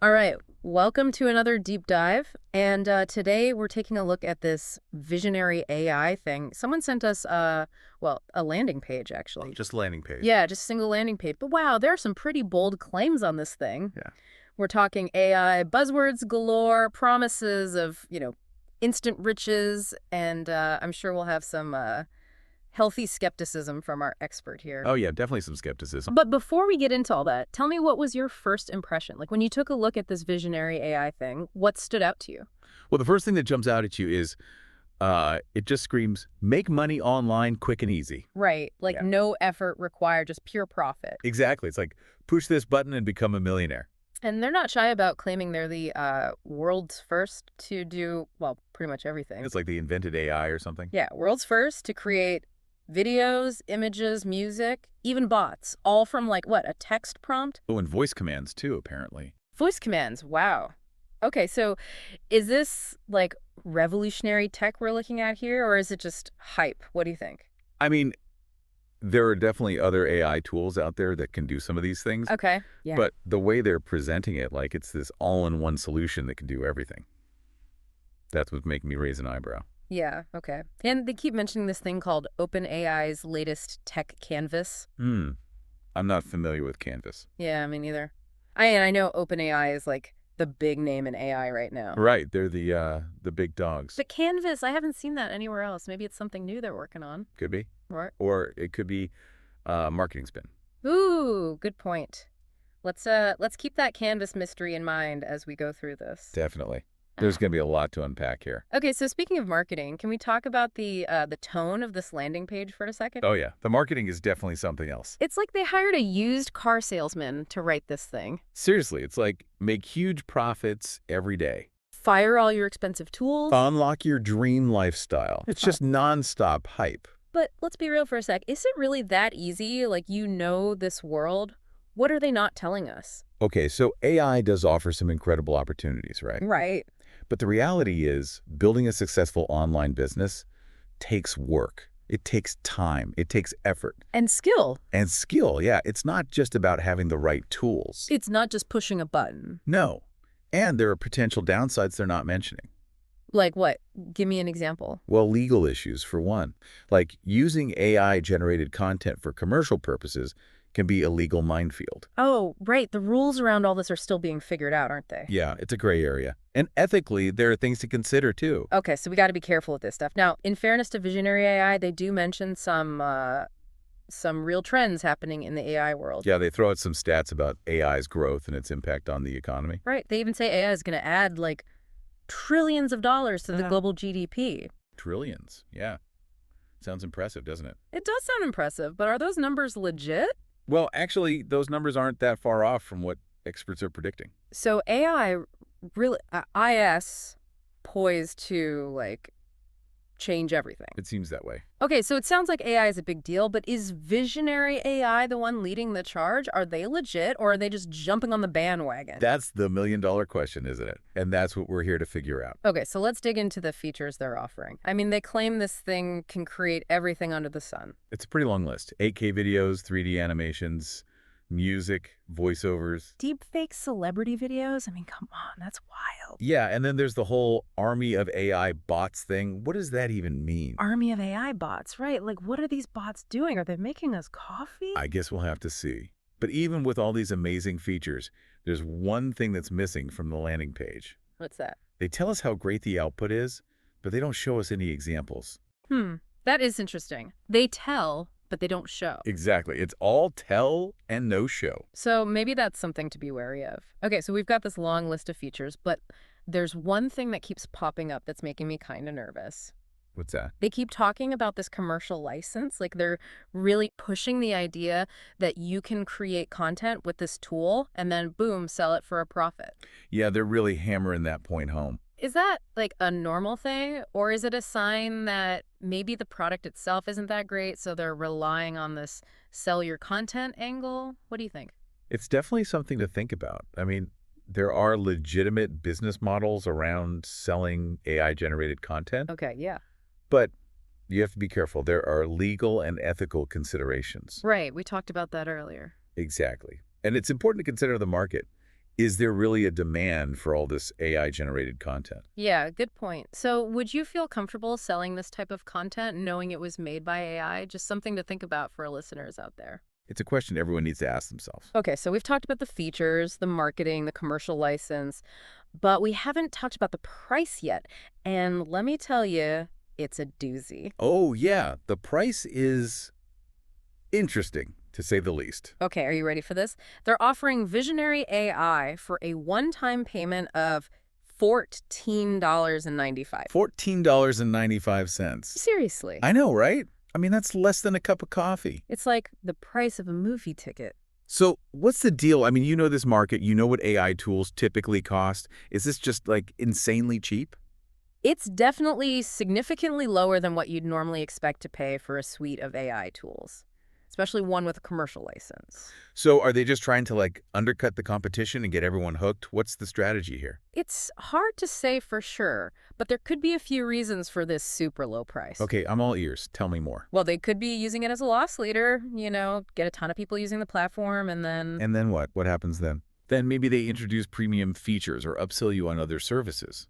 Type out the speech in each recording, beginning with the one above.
All right, welcome to another deep dive. And today we're taking a look at this visionary AI thing. Someone sent us, a landing page, Oh, actually. just landing page. Yeah, just a single landing page. But wow, there are some pretty bold claims on this thing. Yeah. We're talking AI buzzwords galore, promises of, instant riches, and I'm sure we'll have some healthy skepticism from our expert here. Oh, yeah, definitely some skepticism. But before we get into all that, tell me, what was your first impression? Like when you took a look at this visionary AI thing, what stood out to you? Well, the first thing that jumps out at you is it just screams, make money online quick and easy. Right, like Yeah. no effort required, just pure profit. Exactly. It's like, push this button and become a millionaire. And they're not shy about claiming they're the world's first to do, well, pretty much everything. It's like they invented AI or something. Yeah, world's first to create videos, images, music, even bots, all from like what, a text prompt? Oh, and voice commands too, apparently. Voice commands, wow. Okay, so is this like revolutionary tech we're looking at here, or is it just hype? What do you think? I mean, there are definitely other AI tools out there that can do some of these things, Okay, yeah. but the way they're presenting it, like it's this all-in-one solution that can do everything. That's what's making me raise an eyebrow. Yeah, okay. And they keep mentioning this thing called OpenAI's latest tech canvas. I'm not familiar with Canvas. Yeah, me neither. I know OpenAI is like the big name in AI right now. Right, they're the big dogs. But Canvas, I haven't seen that anywhere else. Maybe it's something new they're working on. Could be. Right. Or it could be marketing spin. Ooh, good point. Let's keep that Canvas mystery in mind as we go through this. Definitely. There's going to be a lot to unpack here. Okay, so speaking of marketing, can we talk about the tone of this landing page for a second? Oh, yeah. The marketing is definitely something else. It's like they hired a used car salesman to write this thing. Seriously, it's like make huge profits every day. Fire all your expensive tools. Unlock your dream lifestyle. It's just nonstop hype. But let's be real for a sec. Is it really that easy? Like, this world? What are they not telling us? Okay, so AI does offer some incredible opportunities, right? Right. But the reality is building a successful online business takes work. It takes time. It takes effort. And skill. And skill, yeah. It's not just about having the right tools. It's not just pushing a button. No. And there are potential downsides they're not mentioning. Like what? Give me an example. Well, legal issues, for one. Like using AI-generated content for commercial purposes can be a legal minefield. Oh, right. The rules around all this are still being figured out, aren't they? Yeah, it's a gray area. And ethically, there are things to consider, too. Okay, so we got to be careful with this stuff. Now, in fairness to Visionary AI, they do mention some real trends happening in the AI world. Yeah, they throw out some stats about AI's growth and its impact on the economy. Right. They even say AI is going to add like trillions of dollars to the global GDP. Trillions, yeah. Sounds impressive, doesn't it? It does sound impressive, but are those numbers legit? Well, actually, those numbers aren't that far off from what experts are predicting. So AI really, IS poised to like change everything. It seems that way. Okay, so it sounds like AI is a big deal, but is Visionary AI the one leading the charge? Are they legit, or are they just jumping on the bandwagon? That's the million-dollar question, isn't it? And that's what we're here to figure out. Okay, so let's dig into the features they're offering. I mean, they claim this thing can create everything under the sun. It's a pretty long list. 8K videos, 3D animations, music, voiceovers. Deepfake celebrity videos? I mean, come on, that's wild. Yeah, and then there's the whole army of AI bots thing. What does that even mean? Army of AI bots, right? Like, what are these bots doing? Are they making us coffee? I guess we'll have to see. But even with all these amazing features, there's one thing that's missing from the landing page. What's that? They tell us how great the output is, but they don't show us any examples. That is interesting. They tell, but they don't show. Exactly. It's all tell and no show. So maybe that's something to be wary of. Okay, so we've got this long list of features, but there's one thing that keeps popping up that's making me kind of nervous. What's that? They keep talking about this commercial license. Like they're really pushing the idea that you can create content with this tool and then boom, sell it for a profit. Yeah, they're really hammering that point home. Is that like a normal thing, or is it a sign that maybe the product itself isn't that great, so they're relying on this sell your content angle? What do you think? It's definitely something to think about. I mean, there are legitimate business models around selling AI-generated content, Okay, yeah. but you have to be careful. There are legal and ethical considerations. Right, we talked about that earlier. Exactly. And it's important to consider the market. Is there really a demand for all this AI-generated content? Yeah, good point. So would you feel comfortable selling this type of content knowing it was made by AI? Just something to think about for our listeners out there. It's a question everyone needs to ask themselves. Okay, so we've talked about the features, the marketing, the commercial license, but we haven't talked about the price yet. And let me tell you, it's a doozy. Oh, yeah. The price is interesting, to say the least. Okay, are you ready for this? They're offering Visionary AI for a one-time payment of $14.95. $14.95. Seriously. I know, right? I mean, that's less than a cup of coffee. It's like the price of a movie ticket. So what's the deal? I mean, you know this market. You know what AI tools typically cost. Is this just, like, insanely cheap? It's definitely significantly lower than what you'd normally expect to pay for a suite of AI tools, especially one with a commercial license. So are they just trying to, like, undercut the competition and get everyone hooked? What's the strategy here? It's hard to say for sure, but there could be a few reasons for this super low price. Okay, I'm all ears. Tell me more. Well, they could be using it as a loss leader, get a ton of people using the platform, and then... And then what? What happens then? Then maybe they introduce premium features or upsell you on other services.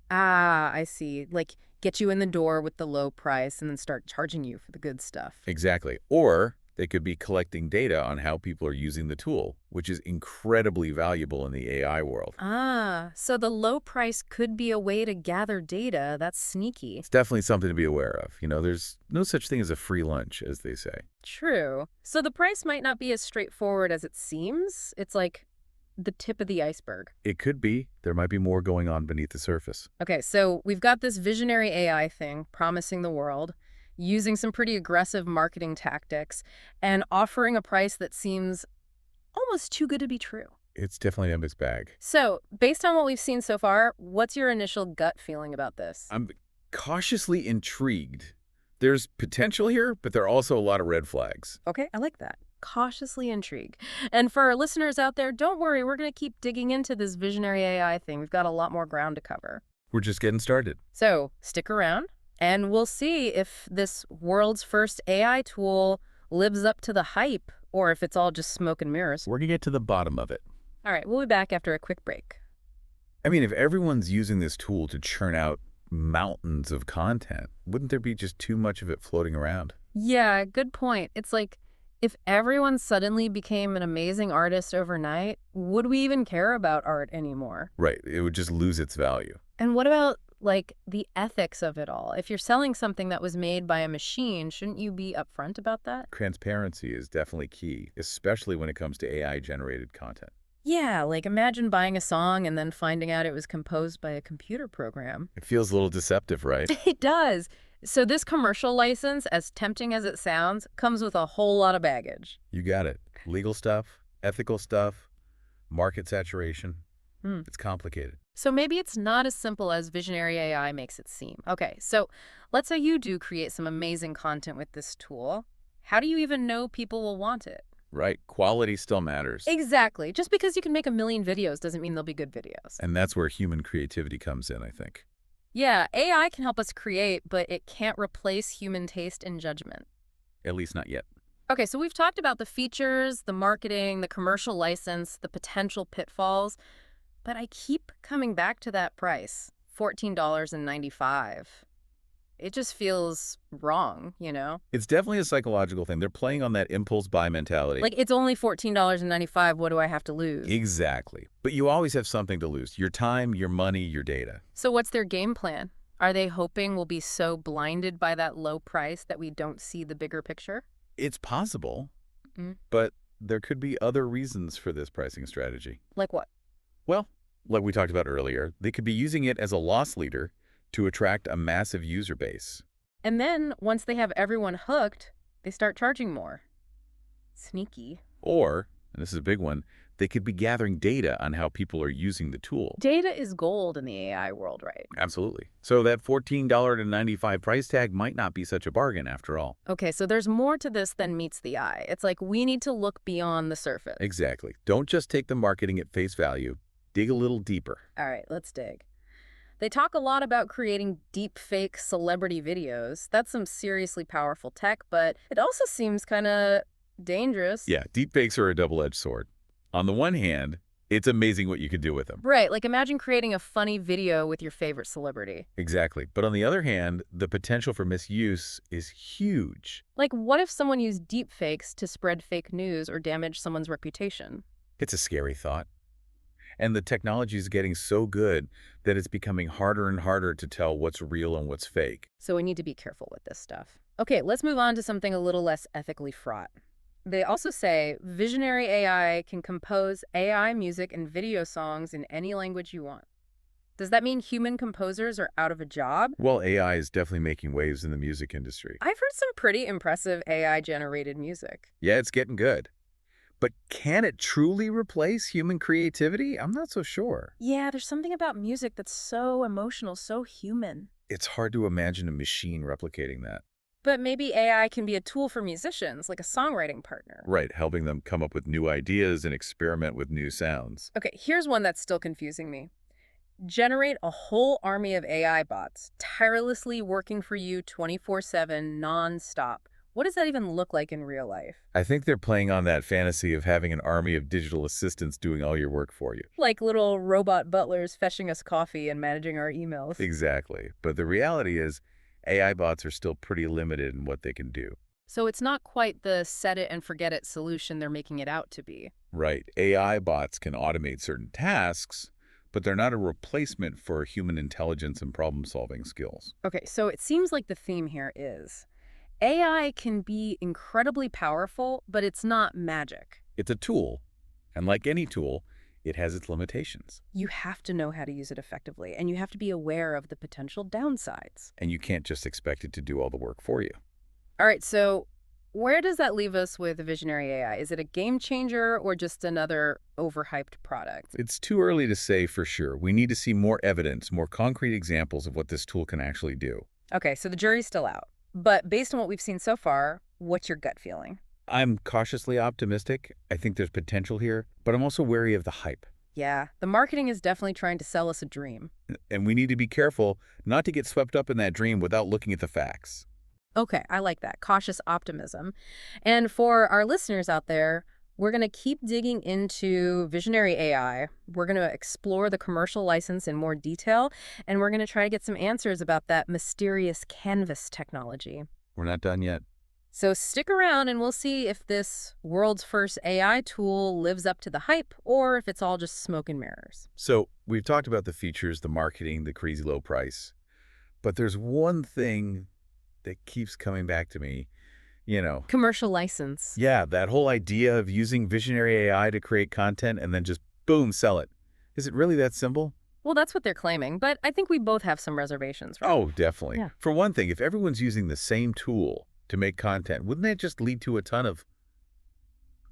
Ah, I see. Like, get you in the door with the low price and then start charging you for the good stuff. Exactly. Or they could be collecting data on how people are using the tool, which is incredibly valuable in the AI world. Ah, so the low price could be a way to gather data. That's sneaky. It's definitely something to be aware of. You know, there's no such thing as a free lunch, as they say. True. So the price might not be as straightforward as it seems. It's like the tip of the iceberg. It could be. There might be more going on beneath the surface. Okay, so we've got this visionary AI thing promising the world, using some pretty aggressive marketing tactics, and offering a price that seems almost too good to be true. It's definitely a mixed bag. So, based on what we've seen so far, what's your initial gut feeling about this? I'm cautiously intrigued. There's potential here, but there are also a lot of red flags. Okay, I like that. Cautiously intrigued. And for our listeners out there, don't worry, we're going to keep digging into this visionary AI thing. We've got a lot more ground to cover. We're just getting started. So, stick around, and we'll see if this world's first AI tool lives up to the hype, or if it's all just smoke and mirrors. We're going to get to the bottom of it. All right, we'll be back after a quick break. I mean, if everyone's using this tool to churn out mountains of content, wouldn't there be just too much of it floating around? Yeah, good point. It's like, if everyone suddenly became an amazing artist overnight, would we even care about art anymore? Right. It would just lose its value. And what about, like, the ethics of it all? If you're selling something that was made by a machine, shouldn't you be upfront about that? Transparency is definitely key, especially when it comes to AI-generated content. Yeah, like imagine buying a song and then finding out it was composed by a computer program. It feels a little deceptive, right? It does. So this commercial license, as tempting as it sounds, comes with a whole lot of baggage. You got it. Legal stuff, ethical stuff, market saturation. It's complicated. So maybe it's not as simple as Visionary AI makes it seem. Okay, so let's say you do create some amazing content with this tool. How do you even know people will want it? Right. Quality still matters. Exactly. Just because you can make a million videos doesn't mean they'll be good videos. And that's where human creativity comes in, I think. Yeah, AI can help us create, but it can't replace human taste and judgment. At least not yet. Okay, so we've talked about the features, the marketing, the commercial license, the potential pitfalls, but I keep coming back to that price, $14.95. It just feels wrong, It's definitely a psychological thing. They're playing on that impulse buy mentality. Like, it's only $14.95, what do I have to lose? Exactly. But you always have something to lose. Your time, your money, your data. So what's their game plan? Are they hoping we'll be so blinded by that low price that we don't see the bigger picture? It's possible, Mm. but there could be other reasons for this pricing strategy. Like what? Well, like we talked about earlier, they could be using it as a loss leader to attract a massive user base. And then, once they have everyone hooked, they start charging more. Sneaky. Or, and this is a big one, they could be gathering data on how people are using the tool. Data is gold in the AI world, right? Absolutely. So that $14.95 price tag might not be such a bargain after all. Okay, so there's more to this than meets the eye. It's like we need to look beyond the surface. Exactly. Don't just take the marketing at face value. Dig a little deeper. All right, let's dig. They talk a lot about creating deep fake celebrity videos. That's some seriously powerful tech, but it also seems kind of dangerous. Yeah, deepfakes are a double-edged sword. On the one hand, It's amazing what you could do with them. Right, like imagine creating a funny video with your favorite celebrity. Exactly. But on the other hand, the potential for misuse is huge. Like, what if someone used deepfakes to spread fake news or damage someone's reputation? It's a scary thought. And the technology is getting so good that it's becoming harder and harder to tell what's real and what's fake. So we need to be careful with this stuff. Okay, let's move on to something a little less ethically fraught. They also say Visionary AI can compose AI music and video songs in any language you want. Does that mean human composers are out of a job? Well, AI is definitely making waves in the music industry. I've heard some pretty impressive AI-generated music. Yeah, it's getting good. But can it truly replace human creativity? I'm not so sure. Yeah, there's something about music that's so emotional, so human. It's hard to imagine a machine replicating that. But maybe AI can be a tool for musicians, like a songwriting partner. Right, helping them come up with new ideas and experiment with new sounds. Okay, here's one that's still confusing me. Generate a whole army of AI bots, tirelessly working for you 24/7, non-stop. What does that even look like in real life? I think they're playing on that fantasy of having an army of digital assistants doing all your work for you. Like little robot butlers fetching us coffee and managing our emails. Exactly. But the reality is, AI bots are still pretty limited in what they can do. So it's not quite the set it and forget it solution they're making it out to be. Right. AI bots can automate certain tasks, but they're not a replacement for human intelligence and problem-solving skills. Okay, so it seems like the theme here is AI can be incredibly powerful, but it's not magic. It's a tool, and like any tool, it has its limitations. You have to know how to use it effectively, and you have to be aware of the potential downsides. And you can't just expect it to do all the work for you. All right, so where does that leave us with Visionary AI? Is it a game changer or just another overhyped product? It's too early to say for sure. We need to see more evidence, more concrete examples of what this tool can actually do. Okay, so the jury's still out. But based on what we've seen so far, what's your gut feeling? I'm cautiously optimistic. I think there's potential here, but I'm also wary of the hype. Yeah, the marketing is definitely trying to sell us a dream. And we need to be careful not to get swept up in that dream without looking at the facts. Okay, I like that. Cautious optimism. And for our listeners out there, we're going to keep digging into Visionary AI. We're going to explore the commercial license in more detail, and we're going to try to get some answers about that mysterious canvas technology. We're not done yet. So stick around and we'll see if this world's first AI tool lives up to the hype or if it's all just smoke and mirrors. So we've talked about the features, the marketing, the crazy low price. But there's one thing that keeps coming back to me, Commercial license. Yeah, that whole idea of using visionary AI to create content and then just, boom, sell it. Is it really that simple? Well, that's what they're claiming, but I think we both have some reservations, right? Oh, definitely. Yeah. For one thing, if everyone's using the same tool to make content, wouldn't that just lead to a ton of,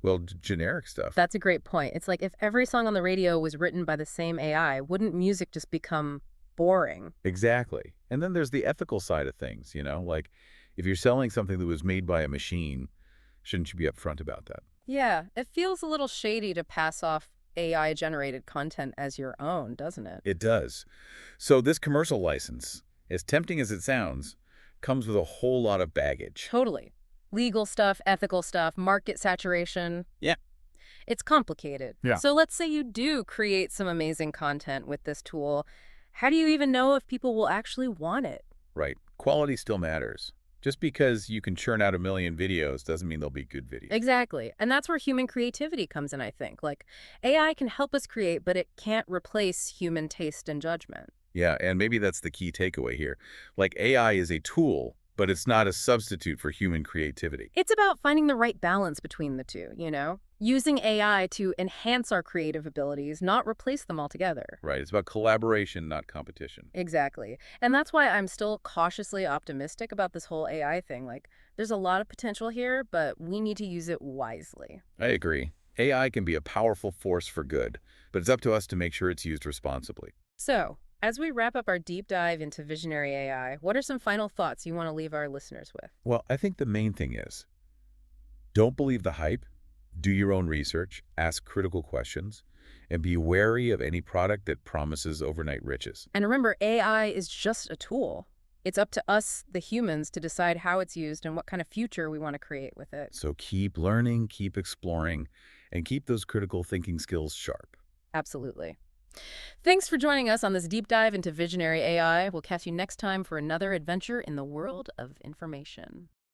well, generic stuff? That's a great point. It's like if every song on the radio was written by the same AI, wouldn't music just become boring? Exactly. And then there's the ethical side of things, like if you're selling something that was made by a machine, shouldn't you be upfront about that? Yeah, it feels a little shady to pass off AI-generated content as your own, doesn't it? It does. So this commercial license, as tempting as it sounds, comes with a whole lot of baggage. Totally. Legal stuff, ethical stuff, market saturation. Yeah. It's complicated. Yeah. So let's say you do create some amazing content with this tool. How do you even know if people will actually want it? Right. Quality still matters. Just because you can churn out a million videos doesn't mean they'll be good videos. Exactly. And that's where human creativity comes in, I think. Like, AI can help us create, but it can't replace human taste and judgment. Yeah, and maybe that's the key takeaway here. Like AI is a tool, but it's not a substitute for human creativity. It's about finding the right balance between the two, Using AI to enhance our creative abilities, not replace them altogether. Right. It's about collaboration, not competition. Exactly. And that's why I'm still cautiously optimistic about this whole AI thing. Like, there's a lot of potential here, but we need to use it wisely. I agree. AI can be a powerful force for good, but it's up to us to make sure it's used responsibly. So, as we wrap up our deep dive into Visionary AI, what are some final thoughts you want to leave our listeners with? Well, I think the main thing is, don't believe the hype, do your own research, ask critical questions, and be wary of any product that promises overnight riches. And remember, AI is just a tool. It's up to us, the humans, to decide how it's used and what kind of future we want to create with it. So keep learning, keep exploring, and keep those critical thinking skills sharp. Absolutely. Thanks for joining us on this deep dive into visionary AI. We'll catch you next time for another adventure in the world of information.